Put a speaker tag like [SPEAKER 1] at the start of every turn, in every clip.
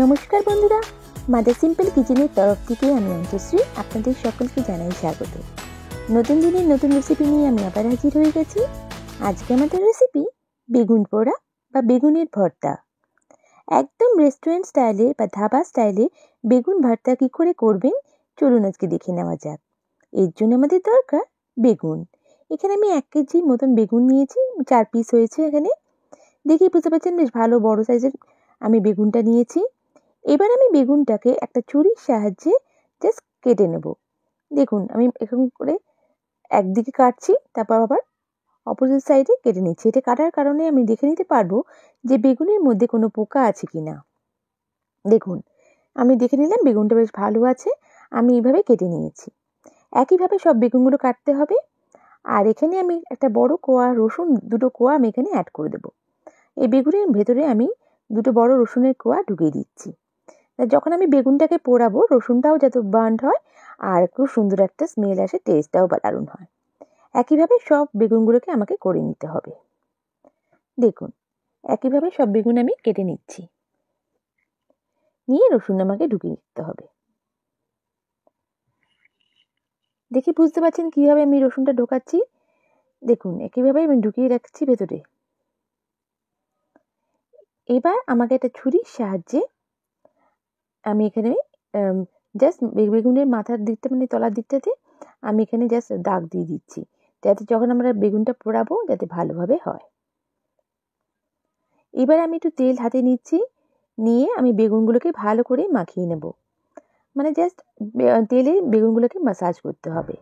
[SPEAKER 1] নমস্কার বন্ধুরা, mother simple কিচেনের তরফ থেকে আমি অন্তশ্রী আপনাদের সকলকে জানাই স্বাগত। নতুন দিনের নতুন রেসিপি নিয়ে আমি আবার হাজির হয়ে গেছি। আজকে আমাদের রেসিপি বেগুন পোড়া বা বেগুনের ভর্তা। একদম রেস্টুরেন্ট স্টাইলে বা ধাবা স্টাইলে বেগুন ভর্তা কী করে করবেন চলুন আজকে দেখে নেওয়া যাক। এর জন্য আমাদের দরকার বেগুন। এখানে আমি 1 কেজি মতন বেগুন নিয়েছি, 4 পিস হয়েছে। এখানে দেখেই বুঝতে পারছেন বেশ ভালো বড় সাইজের আমি বেগুনটা নিয়েছি। এবার আমি বেগুনটাকে একটা ছুরির সাহায্যে জাস্ট কেটে নেব। দেখুন আমি এরকম করে একদিকে কাটছি, তারপর আবার অপোজিট সাইডে কেটে নিচ্ছি। এটা কাটার কারণে আমি দেখে নিতে পারবো যে বেগুনের মধ্যে কোনো পোকা আছে কিনা। দেখুন আমি দেখে নিলাম বেগুনটা বেশ ভালো আছে, আমি এইভাবে কেটে নিয়েছি। একইভাবে সব বেগুনগুলো কাটতে হবে। আর এখানে আমি একটা বড় কোয়া রসুন, 2টো কোয়া আমি এখানে অ্যাড করে দেবো। এই বেগুনের ভেতরে আমি 2টো বড় রসুনের কোয়া ঢুকিয়ে দিচ্ছি। যখন আমি বেগুনটাকে পোড়াবো রসুনটাও যাতে বার্ন হয় আর খুব সুন্দর একটা স্মেল আসে, টেস্টটাও দারুণ হয়। একইভাবে সব বেগুনগুলোকে আমাকে করে নিতে হবে। দেখুন একইভাবে সব বেগুন আমি কেটে নিচ্ছি, নিয়ে রসুন আমাকে ঢুকিয়ে দিতে হবে। দেখি বুঝতে পারছেন কিভাবে আমি রসুনটা ঢোকাচ্ছি। দেখুন একইভাবে আমি ঢুকিয়ে রাখছি ভেতরে। এবার আমাকে একটা ছুরির সাহায্যে আমি এখানে জাস্ট বেগুনের মাথার দিকটা মানে তলার দিকটাতে আমি এখানে জাস্ট দাগ দিয়ে দিচ্ছি, যাতে যখন আমরা বেগুনটা পোড়াবো যাতে ভালোভাবে হয়। এবার আমি একটু তেল হাতে নিচ্ছি, নিয়ে আমি বেগুনগুলোকে ভালো করে মাখিয়ে নেব। মানে জাস্ট তেলে বেগুনগুলোকে ম্যাসাজ করতে হবে।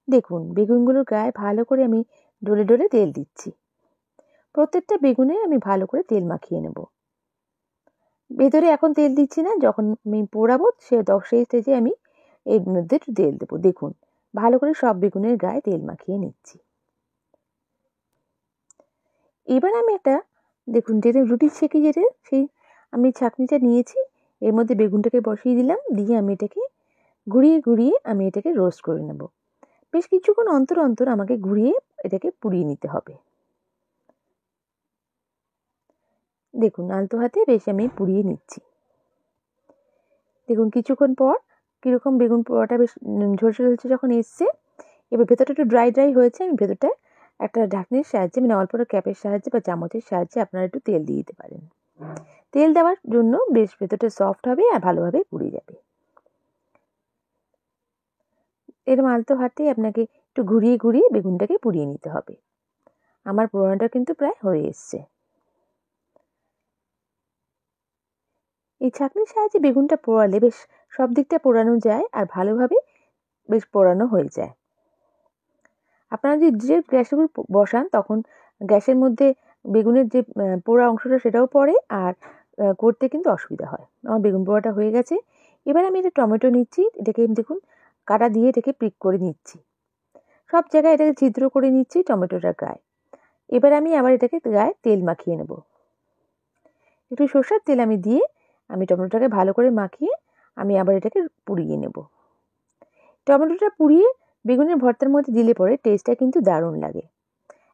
[SPEAKER 1] দেখুন বেগুনগুলোর গায়ে ভালো করে আমি ডলে ডলে তেল দিচ্ছি। প্রত্যেকটা বেগুনে আমি ভালো করে তেল মাখিয়ে নেব। ভেতরে এখন তেল দিচ্ছি না, যখন আমি পোড়াবো সেই স্টেজে আমি এর মধ্যে একটু তেল দেবো। দেখুন ভালো করে সব বেগুনের গায়ে তেল মাখিয়ে নিচ্ছি। এবার আমি একটা দেখুন যেটা রুটি ছেঁকি সেই আমি ছাঁকনিটা নিয়েছি, এর মধ্যে বেগুনটাকে বসিয়ে দিলাম, দিয়ে আমি এটাকে ঘুরিয়ে ঘুরিয়ে আমি এটাকে রোস্ট করে নেব। বেশ কিছুক্ষণ অন্তর অন্তর আমাকে ঘুরিয়ে এটাকে পুড়িয়ে নিতে হবে। দেখুন আলতো হাতে বেশ আমি পুড়িয়ে নিচ্ছি। দেখুন কিছুক্ষণ পর কীরকম বেগুন পোড়াটা বেশ ঝলসে ঝলসে যখন এসছে, এবার ভেতরটা একটু ড্রাই ড্রাই হয়েছে, আমি ভেতরটা একটা ঢাকনির সাহায্যে মানে অল্প ক্যাপের সাহায্যে বা চামচের সাহায্যে আপনারা একটু তেল দিয়ে দিতে পারেন। তেল দেওয়ার জন্য বেশ ভেতরটা সফট হবে আর ভালোভাবে পুড়ে যাবে। এরকম আলতো হাতে আপনাকে একটু ঘুরিয়ে ঘুরিয়ে বেগুনটাকে পুড়িয়ে নিতে হবে। আমার পোড়ানোটা কিন্তু প্রায় হয়ে এসছে। এই ছাঁকনির সাহায্যে বেগুনটা পোড়ালে বেশ সব দিকটা পোড়ানো যায় আর ভালোভাবে বেশ পোড়ানো হয়ে যায়। আপনারা যদি ডিরেক্ট গ্যাসের উপর বসান তখন গ্যাসের মধ্যে বেগুনের যে পোড়া অংশটা সেটাও পড়ে আর করতে কিন্তু অসুবিধা হয়। আমার বেগুন পোড়াটা হয়ে গেছে। এবার আমি এটা টমেটো নিচ্ছি, এটাকে দেখুন কাটা দিয়ে এটাকে পিক করে নিচ্ছি। সব জায়গায় এটাকে ছিদ্র করে নিচ্ছি টমেটোটার গায়ে। এবার আমি আবার এটাকে গায়ে তেল মাখিয়ে নেব। একটু সরষের তেল আমি দিয়ে আমি টমেটোটাকে ভালো করে মাখিয়ে আমি আবার এটাকে পুড়িয়ে নেব। টমেটোটা পুড়িয়ে বেগুনের ভর্তার মধ্যে দিলে পরে টেস্টটা কিন্তু দারুণ লাগে।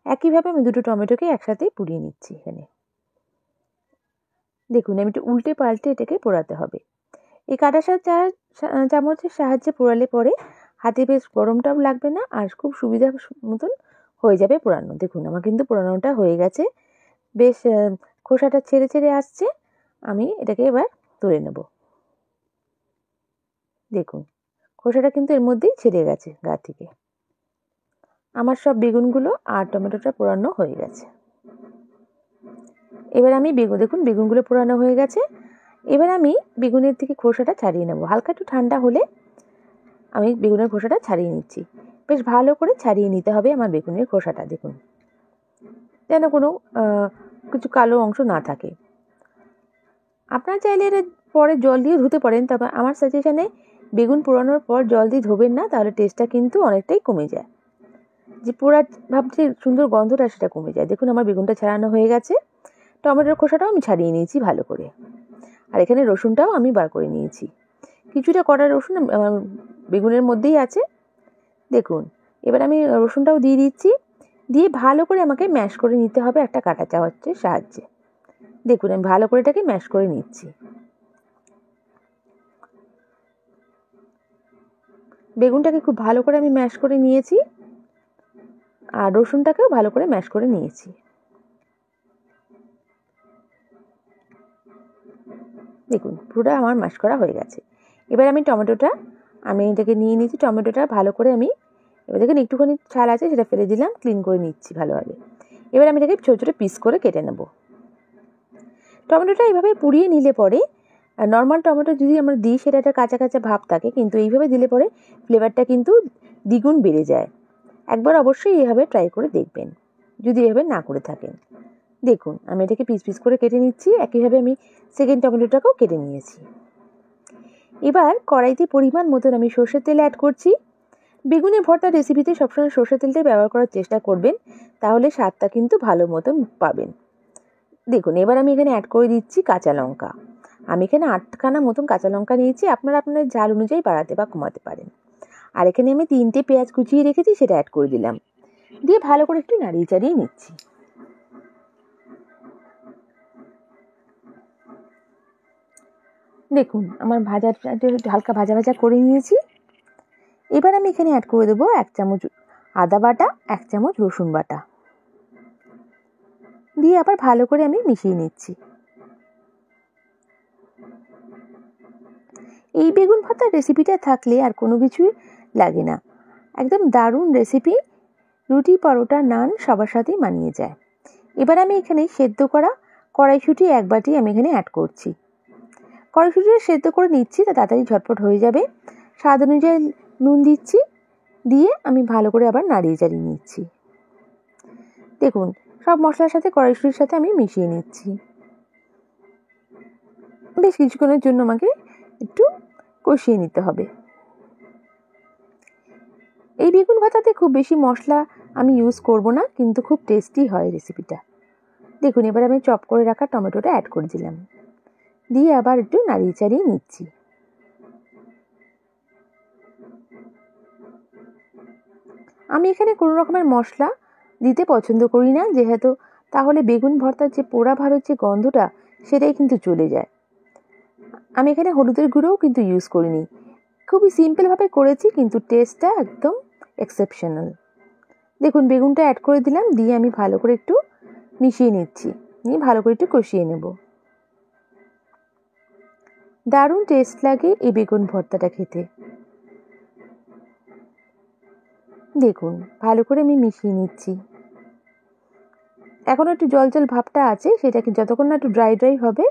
[SPEAKER 1] একইভাবে আমি 2টো টমেটোকে একসাথে পুড়িয়ে নিচ্ছি। এখানে দেখুন আমি একটু উল্টে পাল্টে এটাকে পোড়াতে হবে। এই কাঁটা চামচের সাহায্যে পোড়ালে পরে হাতে বেশ গরমটাও লাগবে না আর খুব সুবিধা মতন হয়ে যাবে পোড়ানো। দেখুন আমার কিন্তু পোড়ানোটা হয়ে গেছে, বেশ খোসাটা ছেড়ে ছেড়ে আসছে। আমি এটাকে এবার তুলে নেব। দেখুন খোসাটা কিন্তু এর মধ্যেই ছেড়ে গেছে গা থেকে। আমার সব বেগুনগুলো আর টমেটোটা পোড়ানো হয়ে গেছে। এবার আমি দেখুন বেগুনগুলো পোড়ানো হয়ে গেছে। এবার আমি বেগুনের থেকে খোসাটা ছাড়িয়ে নেব। হালকা একটু ঠান্ডা হলে আমি বেগুনের খোসাটা ছাড়িয়ে নিচ্ছি। বেশ ভালো করে ছাড়িয়ে নিতে হবে আমার বেগুনের খোসাটা। দেখুন যেন কোনো কিছু কালো অংশ না থাকে। আপনারা চাইলে এটা পরে জল দিয়ে ধুতে পারেন, তবে আমার সাজেশনে বেগুন পোড়ানোর পর জল দিয়ে ধোবেন না, তাহলে টেস্টটা কিন্তু অনেকটাই কমে যায়। যে পোড়া ভাবছে সুন্দর গন্ধটা সেটা কমে যায়। দেখুন আমার বেগুনটা ছাড়ানো হয়ে গেছে। টমেটোর খোসাটাও আমি ছাড়িয়ে নিয়েছি ভালো করে, আর এখানে রসুনটাও আমি বার করে নিয়েছি। কিছুটা কড়া রসুন আমার বেগুনের মধ্যেই আছে। দেখুন এবার আমি রসুনটাও দিয়ে দিচ্ছি, দিয়ে ভালো করে আমাকে ম্যাশ করে নিতে হবে একটা কাঁটা চামচের সাহায্যে। দেখুন আমি ভালো করে এটাকে ম্যাশ করে নিচ্ছি। বেগুনটাকে খুব ভালো করে আমি ম্যাশ করে নিয়েছি, আর রসুনটাকেও ভালো করে ম্যাশ করে নিয়েছি। দেখুন পুরোটা আমার ম্যাশ করা হয়ে গেছে। এবার আমি এটাকে নিয়ে নিয়েছি। টমেটোটা ভালো করে আমি এবার দেখুন একটুখানি ছাল আছে, সেটা ফেলে দিলাম, ক্লিন করে নিচ্ছি ভালোভাবে। এবার আমি এটাকে ছোটো ছোটো পিস করে কেটে নেব। টমেটোটা এইভাবে পুড়িয়ে নিলে পরে, নর্মাল টমেটো যদি আমরা দিই সেটা একটা কাঁচা কাঁচা ভাব থাকে, কিন্তু এইভাবে দিলে পরে ফ্লেভারটা কিন্তু দ্বিগুণ বেড়ে যায়। একবার অবশ্যই এইভাবে ট্রাই করে দেখবেন যদি এভাবে না করে থাকেন। দেখুন আমি এটাকে পিস পিস করে কেটে নিচ্ছি। একইভাবে আমি সেকেন্ড টমেটোটাকেও কেটে নিয়েছি। এবার কড়াইতে পরিমাণ মতন আমি সর্ষের তেল অ্যাড করছি। বেগুনের ভর্তার রেসিপিতে সবসময় সর্ষের তেলটাই ব্যবহার করার চেষ্টা করবেন, তাহলে স্বাদটা কিন্তু ভালো মতন পাবেন। দেখুন এবার আমি এখানে অ্যাড করে দিচ্ছি কাঁচা লঙ্কা। আমি এখানে 8খানা মতন কাঁচা লঙ্কা নিয়েছি, আপনারা আপনাদের ঝাল অনুযায়ী বাড়াতে বা কমাতে পারেন। আর এখানে আমি 3টে পেঁয়াজ কুচিয়ে রেখেছি, সেটা অ্যাড করে দিলাম, দিয়ে ভালো করে একটু নাড়িয়ে চাড়িয়ে নিচ্ছি। দেখুন আমার হালকা ভাজা ভাজা করে নিয়েছি। এবার আমি এখানে অ্যাড করে দেবো 1 চামচ আদা বাটা, 1 চামচ রসুন বাটা, দিয়ে আবার ভালো করে আমি মিশিয়ে নিচ্ছি। এই বেগুন ভর্তার রেসিপিটা থাকলে আর কোনো কিছুই লাগে না, একদম দারুণ রেসিপি। রুটি, পরোটা, নান সবার সাথেই মানিয়ে যায়। এবার আমি এখানে সেদ্ধ করা কড়াইশুঁটি 1 বাটি আমি এখানে অ্যাড করছি। কড়াইশুঁটিটা সেদ্ধ করে নিচ্ছি, তা তাড়াতাড়ি ঝটপট হয়ে যাবে। স্বাদ অনুযায়ী নুন দিচ্ছি, দিয়ে আমি ভালো করে আবার নাড়িয়ে চাড়িয়ে নিচ্ছি। দেখুন সব মশলার সাথে কড়াইশুঁটির সাথে আমি মিশিয়ে নিচ্ছি। বেশ কিছুক্ষণের জন্য আমাকে একটু কষিয়ে নিতে হবে। এই বেগুন ভাতাতে খুব বেশি মশলা আমি ইউজ করব না, কিন্তু খুব টেস্টি হয় রেসিপিটা। দেখুন এবার আমি চপ করে রাখা টমেটোটা অ্যাড করে দিলাম, দিয়ে আবার একটু নাড়িয়ে চাড়িয়ে নিচ্ছি। আমি এখানে কোনো রকমের মশলা দিতে পছন্দ করি না, যেহেতু তাহলে বেগুন ভর্তার যে পোড়া ভাবের যে গন্ধটা সেটাই কিন্তু চলে যায়। আমি এখানে হলুদের গুঁড়োও কিন্তু ইউজ করিনি, খুবই সিম্পলভাবে করেছি, কিন্তু টেস্টটা একদম এক্সেপশনাল। দেখুন বেগুনটা অ্যাড করে দিলাম, দিয়ে আমি ভালো করে একটু মিশিয়ে নিচ্ছি, নিয়ে ভালো করে একটু কষিয়ে নেব। দারুণ টেস্ট লাগে এই বেগুন ভর্তাটা খেতে। দেখুন ভালো করে আমি মিশিয়ে নিচ্ছি। এখন একটু জল জল ভাবটা আছে, সেটাকে যতক্ষণ না একটু ড্রাই ড্রাই হবে,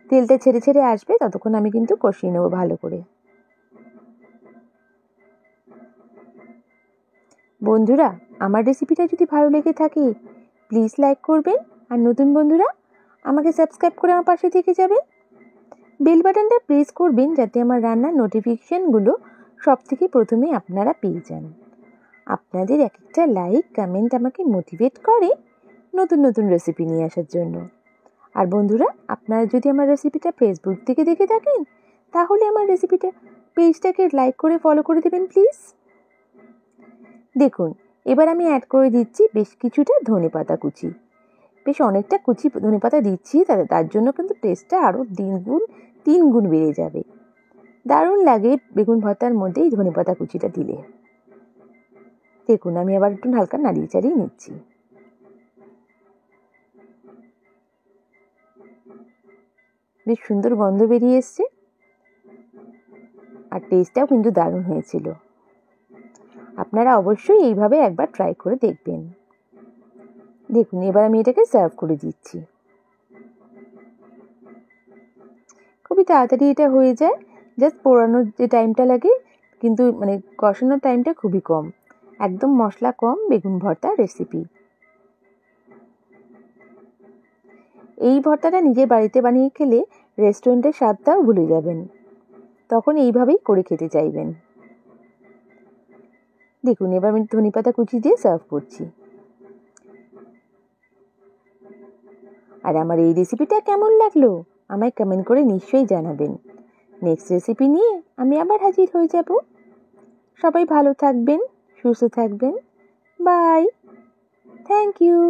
[SPEAKER 1] তেলটা ছেড়ে ছেড়ে আসবে, ততক্ষণ আমি কিন্তু কষিয়ে নেব ভালো করে। বন্ধুরা আমার রেসিপিটা যদি ভালো লেগে থাকে প্লিজ লাইক করবেন, আর নতুন বন্ধুরা আমাকে সাবস্ক্রাইব করে আমার পাশে থেকে যাবেন। বেল বাটনটা প্রেস করবেন যাতে আমার রান্নার নোটিফিকেশানগুলো সব থেকে প্রথমে আপনারা পেয়ে যান। আপনাদের এক একটা লাইক কমেন্ট আমাকে মোটিভেট করে নতুন নতুন রেসিপি নিয়ে আসার জন্য। আর বন্ধুরা আপনারা যদি আমার রেসিপিটা ফেসবুক থেকে দেখে থাকেন তাহলে আমার রেসিপিটা পেজটাকে লাইক করে ফলো করে দেবেন প্লিজ। দেখুন এবার আমি অ্যাড করে দিচ্ছি বেশ কিছুটা ধনেপাতা কুচি। বেশ অনেকটা কুচি ধনেপাতা দিচ্ছি, তার জন্য কিন্তু টেস্টটা আরও 3 গুণ বেড়ে যাবে। দারুণ লাগে বেগুন ভর্তার মধ্যে এই ধনেপাতা কুচিটা দিলে। দেখুন আমি আবার একটু হালকা নাড়িয়ে চাড়িয়ে নিচ্ছি। বেশ সুন্দর গন্ধ বেরিয়ে এসছে, আর টেস্টটাও কিন্তু দারুণ হয়েছিল। আপনারা অবশ্যই এইভাবে একবার ট্রাই করে দেখবেন। দেখুন এবার আমি এটাকে সার্ভ করে দিচ্ছি। খুবই তাড়াতাড়ি এটা হয়ে যায়, জাস্ট পোড়ানোর যে টাইমটা লাগে, কিন্তু মানে কষানোর টাইমটা খুবই কম, একদম মশলা কম বেগুন ভর্তা রেসিপি। এই ভর্তাটা নিজের বাড়িতে বানিয়ে খেলে রেস্টুরেন্টের স্বাদটাও ভুলে যাবেন, তখন এইভাবেই করে খেতে চাইবেন। দেখুন এবার আমি ধনেপাতা কুচি দিয়ে সার্ভ করছি। আর আমার এই রেসিপিটা কেমন লাগলো আমায় কমেন্ট করে নিশ্চয়ই জানাবেন। নেক্সট রেসিপি নিয়ে আমি আবার হাজির হয়ে যাব। সবাই ভালো থাকবেন, সুস্থ থাকবেন। Bye, thank you.